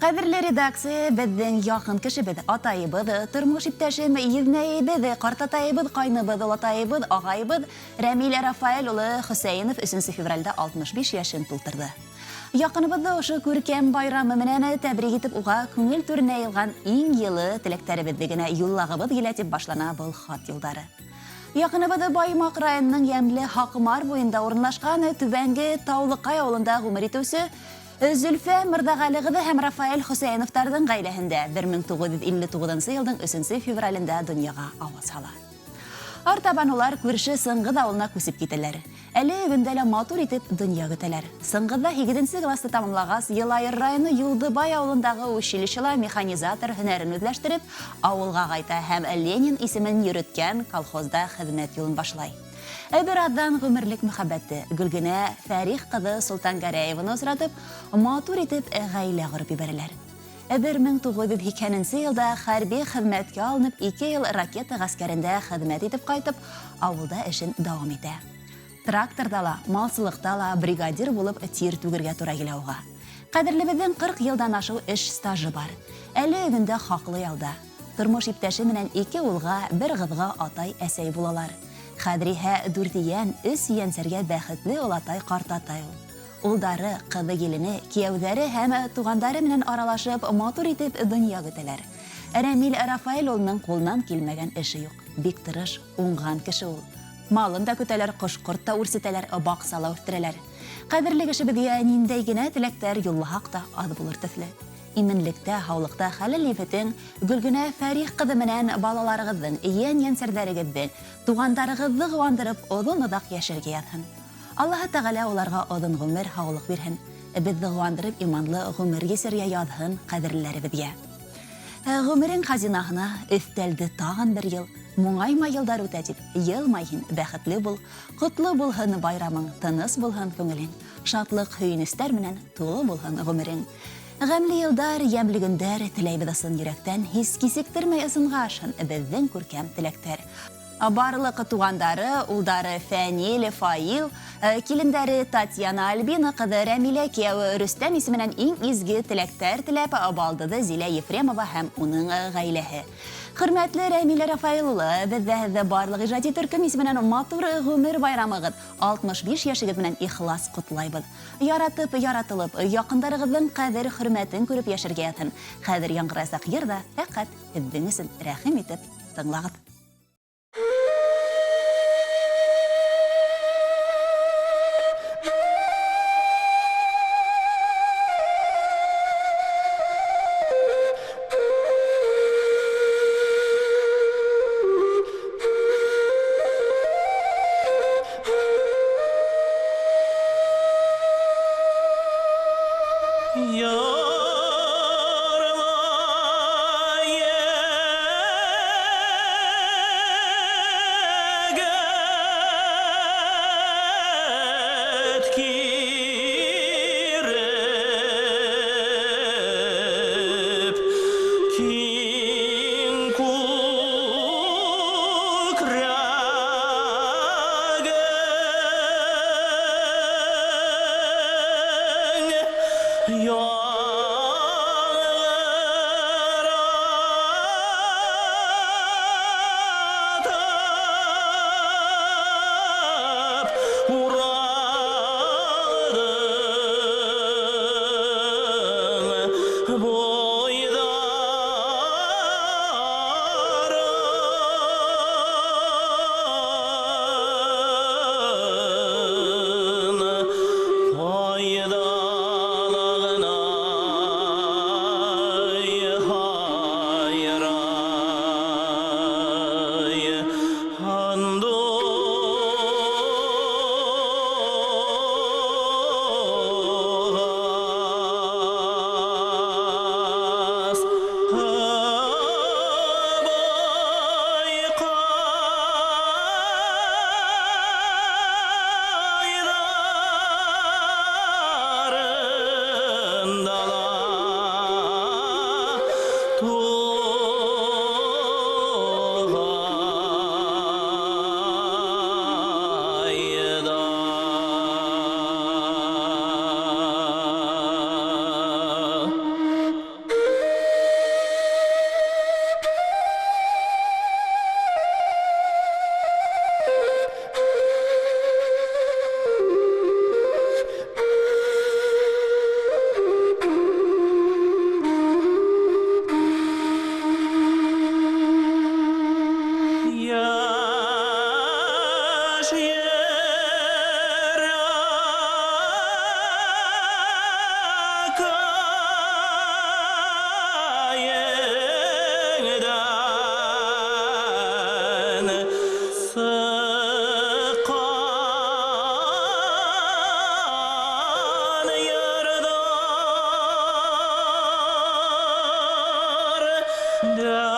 Кадерле редакция бездән якын кешебез, атайыбыз, тормыш иптәшем, Евнәйбез, картатайыбыз, кайныбыз, олатайыбыз, агайбыз Рәмил Рафаэль улы Хөсәенов 3 февральдә 65 яшен тултырды. Якыныбызды ошо күркәм байрамы менән тәбрик итеп уга күңел түренә ялган иң йылы теләктәребезне генә юллагыбыз килә дип башлана был хат юлдары. Якыныбызды Баймак районының Ямле Хакмар буенда урынлашкан Түбәнге Таулыкай авылында гомер итүче Зөлфә Мырдагалыгы һәм Рафаэль Хөсәеновтарның гаиләһендә 1959 елның 3 февралендә дөньяга аваз ала. Артабан улар күрше Сыңгыд авылына күсеп китәләр. Әле гөндәлә матур итеп дөнья көтәләр. Сыңгыдда 8 классты тамамлагас, Елайыр районы Юлдыбай авылындагы училищела механизатор һөнәрен үзләштереп, авылга кайта һәм Ленин исемен йөрткән колхозда хезмәт юлын башлай. Бер адан гомерлек мөхәббәте Гөлгенә Фәрих кызы Солтан Гәрәевны осратып, матур итеп гаилә корып ибәрәләр. 1902 елда хәрби хезмәткә алынып, 2 ел ракета гаскәрендә хезмәт итеп кайтып, авылда эшен дәвам итә. Трактордала, малсылыктала бригадир булып тир түгергә туры килә уга. Кадерлебезнең 40 елдан ашу эш стажы бар. Әле гөндә хаклы ялда. Тормыш иптәше менән 2 улга, 1 кызга атай әсәй булалар. Хәдриһә Дүртиян өс янсәргә бәхетле олатай картатай. Улдары, кызы гелене, кияүдәре һәм тугандары менән аралашып, матур итеп дөнья көтәләр. Рәмил Рафаэль улның кулнан килмәгән эше юк. Бик тырыш, уңган кеше ул. Малын да көтәләр, кош-корт та үрсетәләр, баксала үстерәләр. Кадерле кешебезгә ниндәй генә теләктәр юллахак та аз булыр төсле. Именлектә, һаулыкта хәләл ифетең, Гөлгенә Фәрих кызы менән балаларыгызның, ян-янсәрдәрегездән, тугандарыгызны гыуандырып, озын-озак яшәргә ятһын. Аллаһ Тәгалә уларга озын гомер, һаулык бирһен. Безне гыуандырып, иманлы гомер кесәргә язһын кадерләребезгә. Гомерең хазинаһына өстәлде тагын 1 ел. Моңайма елдар үтә дип, елмайһын, бәхетле бул, котлы булһын байрамың, тыныс булһын күңелең, шатлык һөйнестәр менән тулы булһын гомерең. Гамле елдар, ямлы көндәр теләйбез асын йөрәктән, хис кисектермәй ысынга ашын безнең күркәм теләктәр. Барлык тугандары, улдары Фәнил, Фаил, килендәре Татьяна Альбина, кызы Рәмилә, кияүе Рөстәм исеменнән иң изге теләктәр теләп балдыды Зилә Ефремова һәм уның гаиләһе. Хөрмәтле Рәмил Рафаэль улы, бездә барлык иҗади төркем исеменнән матур гомер байрамыгыз 65 яшегез менән ихлас котлайбыз. Яратып, яратылып, якындарыгызның кадер хөрмәтен күреп яшәргә ятһын. Хәзер яңгырасак йырда, фәкать безнең өчен рәхим итеп тыңлагыз. Да